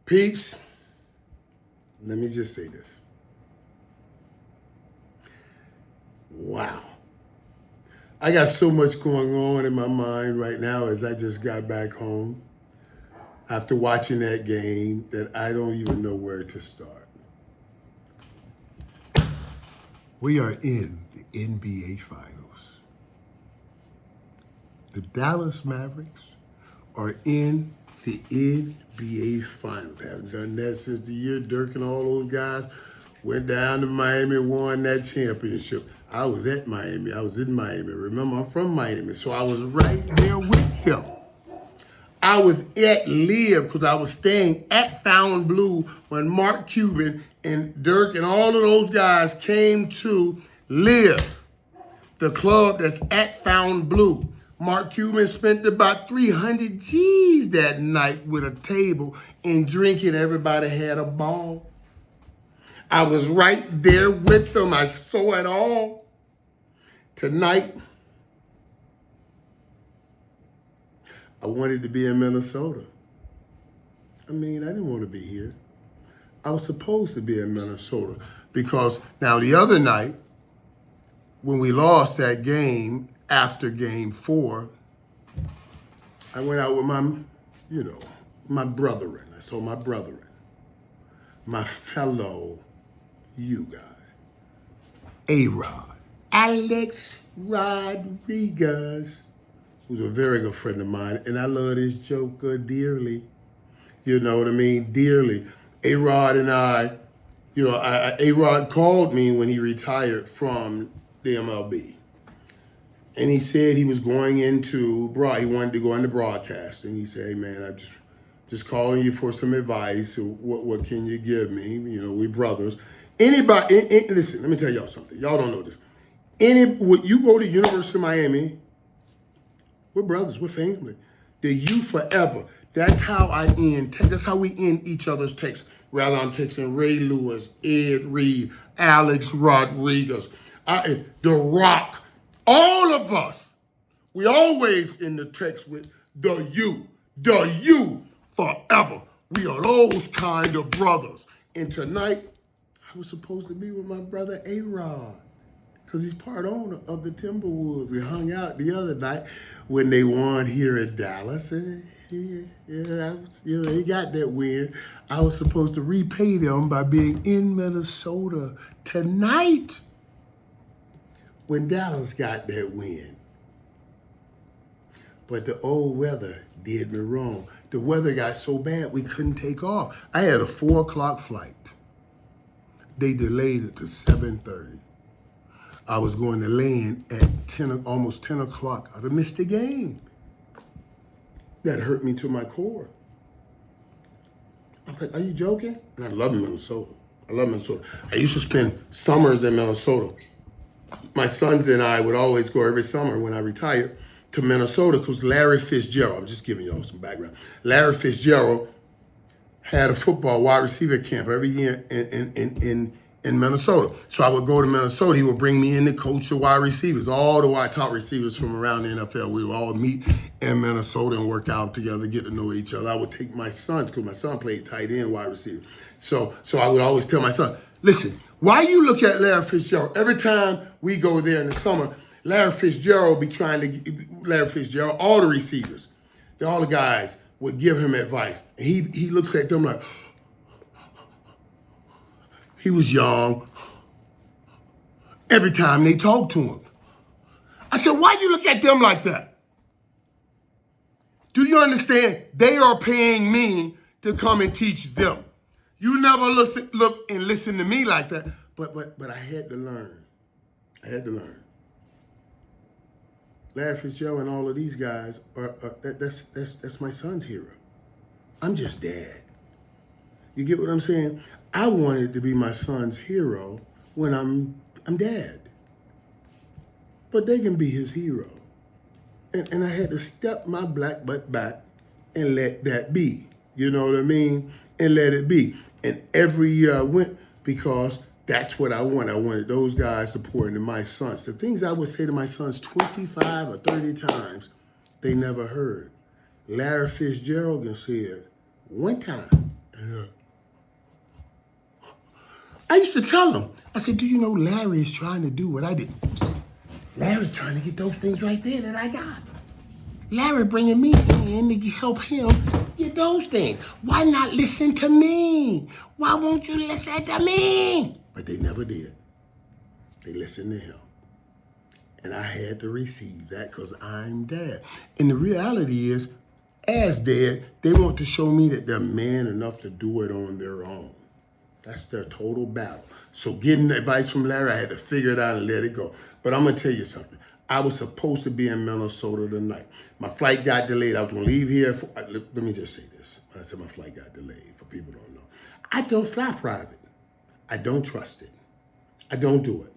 Peeps, let me just say this. Wow. I got so much going on in my mind right now as I just got back home after watching that game that I don't even know where to start. We are in the NBA Finals. The Dallas Mavericks are in the NBA Finals. Haven't done that since the year Dirk and all those guys went down to Miami and won that championship. I was at Miami. I was in Miami. Remember, I'm from Miami, so I was right there with him. I was at Live because I was staying at Found Blue when Mark Cuban and Dirk and all of those guys came to Live, the club that's at Found Blue. Mark Cuban spent about 300 G's that night with a table and drinking. Everybody had a ball. I was right there with them. I saw it all. Tonight, I wanted to be in Minnesota. I mean, I didn't want to be here. I was supposed to be in Minnesota because now the other night, when we lost that game after game 4, I went out with my brethren. I saw my brethren, my fellow you guy, A-Rod, Alex Rodriguez, who's a very good friend of mine, and I love this joker dearly. You know what I mean? Dearly. A-Rod and I, A-Rod called me when he retired from the MLB. And he said he was going into, he wanted to go into broadcasting. He said, hey man, I'm just calling you for some advice. What can you give me? You know, we brothers. Anybody, listen, let me tell y'all something. Y'all don't know this. When you go to University of Miami, we're brothers, we're family. The you forever. That's how that's how we end each other's texts. Rather, I'm texting Ray Lewis, Ed Reed, Alex Rodriguez, The Rock, all of us. We always in the text with the you forever. We are those kind of brothers. And tonight, I was supposed to be with my brother A-Rod because he's part owner of the Timberwolves. We hung out the other night when they won here in Dallas. And he got that win. I was supposed to repay them by being in Minnesota tonight when Dallas got that win. But the old weather did me wrong. The weather got so bad we couldn't take off. I had a 4 o'clock flight. They delayed it to 7:30. I was going to land at almost 10 o'clock. I'd have missed the game. That hurt me to my core. I was like, are you joking? And I love Minnesota. I love Minnesota. I used to spend summers in Minnesota. My sons and I would always go every summer when I retired to Minnesota because Larry Fitzgerald, I'm just giving y'all some background. Larry Fitzgerald had a football wide receiver camp every year in Minnesota. So I would go to Minnesota. He would bring me in to coach the wide receivers, all the top receivers from around the NFL. We would all meet in Minnesota and work out together, get to know each other. I would take my sons, because my son played tight end wide receiver. So I would always tell my son, listen, why you look at Larry Fitzgerald? Every time we go there in the summer, Larry Fitzgerald, all the receivers, all the guys would give him advice. And he looks at them like, he was young. Every time they talk to him. I said, why you look at them like that? Do you understand? They are paying me to come and teach them. You never look and listen to me like that. But I had to learn. Larry Fitzgerald and all of these guys that's my son's hero. I'm just dad. You get what I'm saying? I wanted to be my son's hero when I'm dad. But they can be his hero. And I had to step my black butt back and let that be. You know what I mean? And let it be. And every year I went because that's what I wanted. I wanted those guys to pour into my sons. The things I would say to my sons 25 or 30 times, they never heard. Larry Fitzgerald said one time, And, I used to tell him, I said, do you know Larry is trying to do what I did? Larry's trying to get those things right there that I got. Larry bringing me in to help him get those things. Why not listen to me? Why won't you listen to me? But they never did. They listened to him. And I had to receive that because I'm dad. And the reality is, as dad, they want to show me that they're man enough to do it on their own. That's their total battle. So getting advice from Larry, I had to figure it out and let it go. But I'm going to tell you something. I was supposed to be in Minnesota tonight. My flight got delayed. I was going to leave here. Let me just say this. When I said my flight got delayed, for people who don't know. I don't fly private. I don't trust it. I don't do it.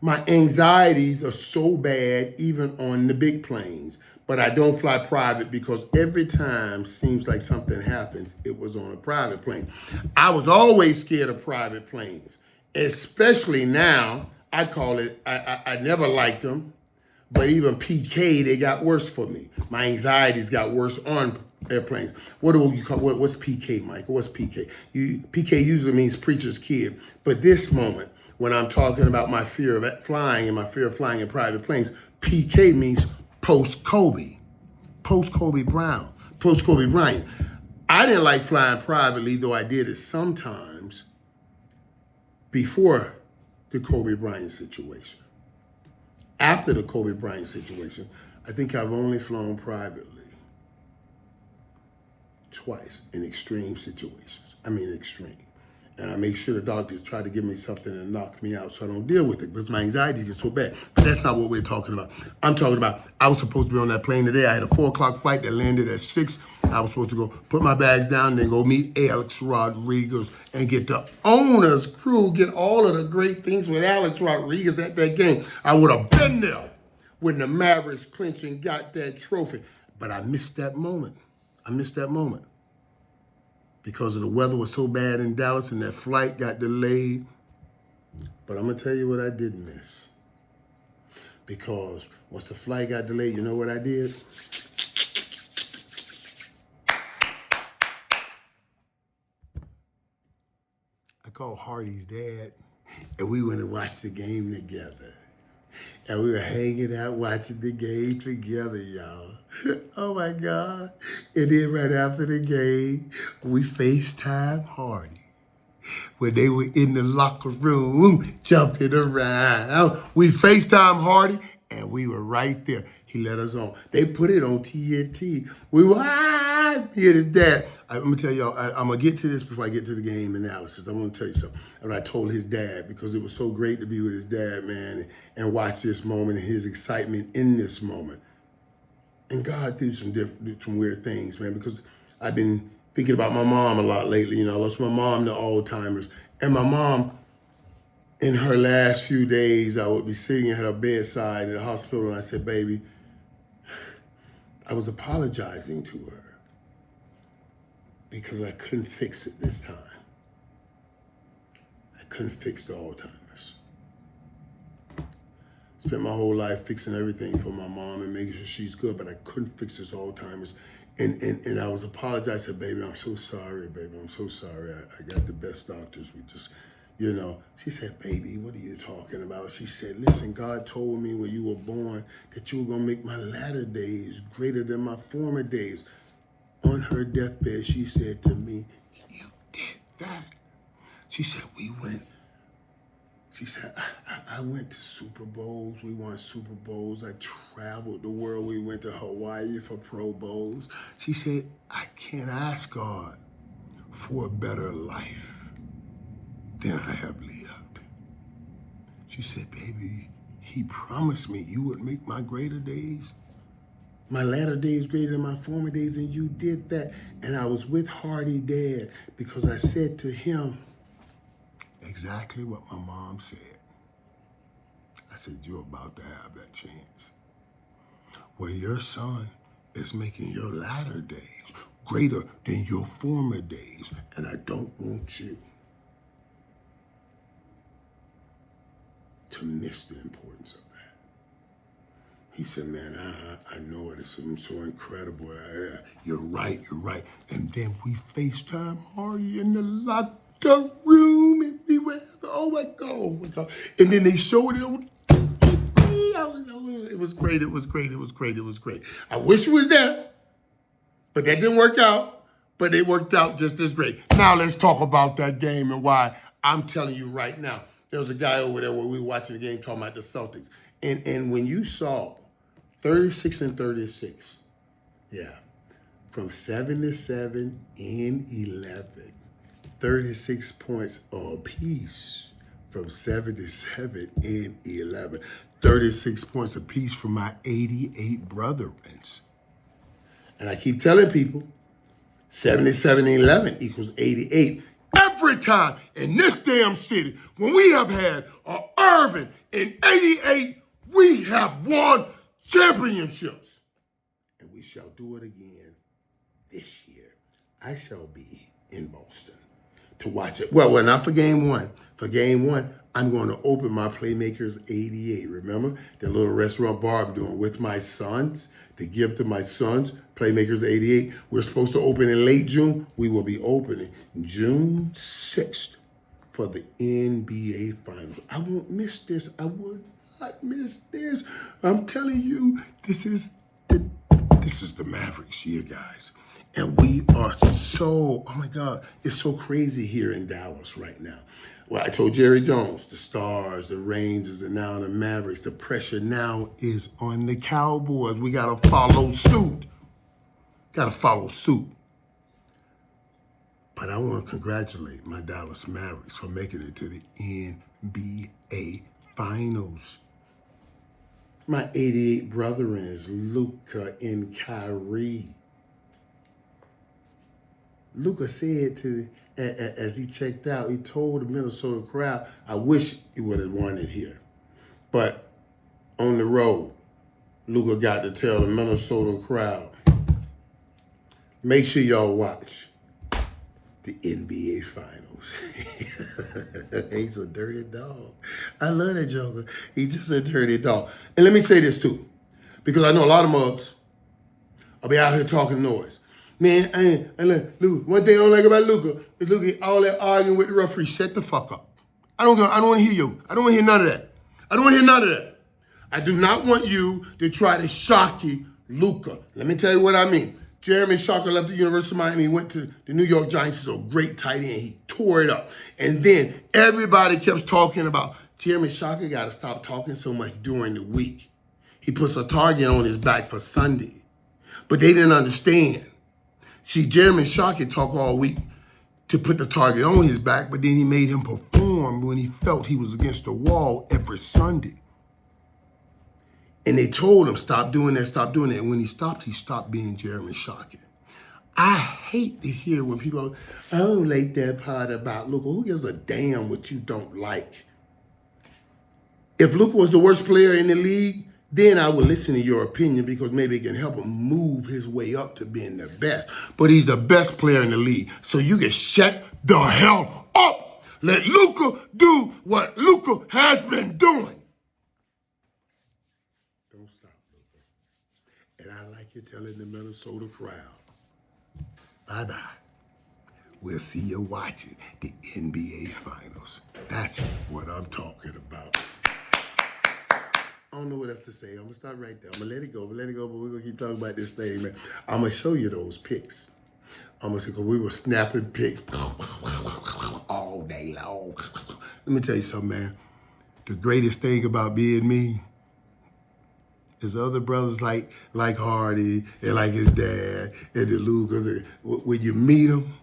My anxieties are so bad, even on the big planes. But I don't fly private because every time seems like something happens, it was on a private plane. I was always scared of private planes, especially now. I call it, I never liked them, but even PK, they got worse for me. My anxieties got worse on airplanes. What do you call, what's PK, Michael? What's PK? PK usually means preacher's kid, but this moment, when I'm talking about my fear of flying and my fear of flying in private planes, PK means post-Kobe Bryant. I didn't like flying privately, though I did it sometimes before the Kobe Bryant situation. After the Kobe Bryant situation, I think I've only flown privately twice in extreme situations. I mean extreme. And I make sure the doctors try to give me something and knock me out so I don't deal with it because my anxiety gets so bad. But that's not what we're talking about. I'm talking about I was supposed to be on that plane today. I had a 4 o'clock flight that landed at 6. I was supposed to go put my bags down and then go meet Alex Rodriguez and get the owner's crew, get all of the great things with Alex Rodriguez at that game. I would have been there when the Mavericks clinching got that trophy. But I missed that moment. Because the weather was so bad in Dallas and that flight got delayed. But I'm going to tell you what I didn't miss. Because once the flight got delayed, you know what I did? I called Hardy's dad, and we went and watched the game together. And we were hanging out watching the game together, y'all. Oh my God. And then right after the game, we FaceTime Hardy. When they were in the locker room, jumping around. We FaceTime Hardy, and we were right there. He let us on. They put it on TNT. We were, here his dad. I'm going to tell y'all, I'm going to get to this before I get to the game analysis. I'm going to tell you something. And I told his dad, because it was so great to be with his dad, man, and watch this moment and his excitement in this moment. And God did some weird things, man, because I've been thinking about my mom a lot lately. You know, I lost my mom to Alzheimer's. And my mom, in her last few days, I would be sitting at her bedside in the hospital, and I said, baby, I was apologizing to her because I couldn't fix it this time. I couldn't fix the Alzheimer's. Spent my whole life fixing everything for my mom and making sure she's good, but I couldn't fix this Alzheimer's. And I was apologizing. I said, baby, I'm so sorry, baby. I'm so sorry. I got the best doctors. We just, you know. She said, baby, what are you talking about? She said, listen, God told me when you were born that you were going to make my latter days greater than my former days. On her deathbed, she said to me, you did that. She said, I went to Super Bowls. We won Super Bowls. I traveled the world. We went to Hawaii for Pro Bowls. She said, I can't ask God for a better life than I have lived. She said, baby, he promised me you would make my greater days, my latter days greater than my former days, and you did that. And I was with Hardy Dad because I said to him exactly what my mom said. I said, you're about to have that chance where your son is making your latter days greater than your former days, and I don't want you to miss the importance of that. He said, man, I know it. It's so incredible. You're right. And then we FaceTime Hardy in the locker room, and we were, oh my God. And then they showed it on TV. It was great. I wish it was there, but that didn't work out. But it worked out just as great. Now let's talk about that game and why I'm telling you right now. There was a guy over there where we were watching the game talking about the Celtics. And when you saw 36 and 36, yeah, from 7-7 and 11, 36 points apiece from 7-7 and 11, 36 points apiece from my 88 brethrens. And I keep telling people, 77 and 11 equals 88. Every time in this damn city, when we have had Irvin in 88, we have won championships. And we shall do it again this year. I shall be in Boston to watch it. Well, not for game one. For game one, I'm going to open my Playmakers 88. Remember the little restaurant bar I'm doing with my sons to give to my sons, Playmakers 88. We're supposed to open in late June. We will be opening June 6th for the NBA Finals. I won't miss this. I would not miss this. I'm telling you, this is the Mavericks year, guys. And we are so, oh my God, it's so crazy here in Dallas right now. Well, I told Jerry Jones, the Stars, the Rangers, and now the Mavericks, the pressure now is on the Cowboys. We got to follow suit. But I want to congratulate my Dallas Mavericks for making it to the NBA Finals. My 88 brethrens, Luka and Kyrie. Luka said as he checked out, he told the Minnesota crowd, I wish he would have won it here. But on the road, Luka got to tell the Minnesota crowd, make sure y'all watch the NBA Finals. He's a dirty dog. I love that joker. He's just a dirty dog. And let me say this too, because I know a lot of mugs will be out here talking noise. Man, Luka, one thing I don't like about Luka is Luka all that arguing with the referee. Shut the fuck up. I don't want to hear you. I don't want to hear none of that. I do not want you to try to shocky Luka. Let me tell you what I mean. Jeremy Shocker left the University of Miami, went to the New York Giants. He's a great tight end. He tore it up. And then everybody kept talking about Jeremy Shocker got to stop talking so much during the week. He puts a target on his back for Sunday. But they didn't understand. See, Jeremy Shockey talked all week to put the target on his back, but then he made him perform when he felt he was against the wall every Sunday. And they told him, stop doing that. And when he stopped being Jeremy Shockey. I hate to hear when people, I don't like that part about Luka. Who gives a damn what you don't like? If Luka was the worst player in the league, then I would listen to your opinion because maybe it can help him move his way up to being the best. But he's the best player in the league. So you can shut the hell up. Let Luka do what Luka has been doing. Don't stop, Luka. And I like you telling the Minnesota crowd, bye-bye. We'll see you watching the NBA Finals. That's what I'm talking about. I don't know what else to say. I'm going to stop right there. I'm going to let it go, but we're going to keep talking about this thing, man. I'm going to show you those pics. I'm going to say, because we were snapping pics all day long. Let me tell you something, man. The greatest thing about being me is other brothers like Hardy and like his dad and the Luka. When you meet them,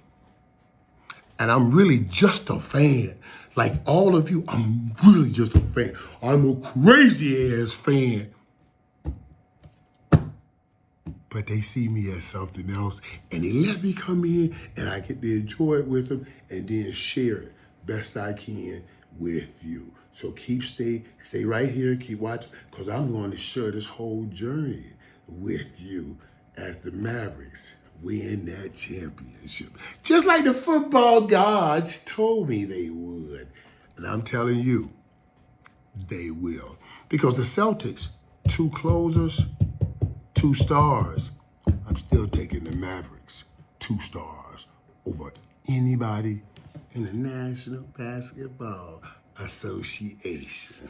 and I'm really just a fan. Like all of you, I'm really just a fan. I'm a crazy-ass fan. But they see me as something else, and they let me come in, and I get to enjoy it with them, and then share it best I can with you. So stay right here, keep watching, because I'm going to share this whole journey with you as the Mavericks win that championship. Just like the football gods told me they would. And I'm telling you, they will. Because the Celtics 2 closers, 2 stars. I'm still taking the Mavericks, 2 stars, over anybody in the National Basketball Association.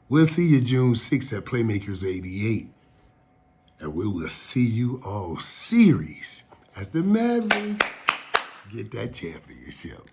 We'll see you June 6th at Playmakers 88. And we will see you all series as the Mavericks get that championship.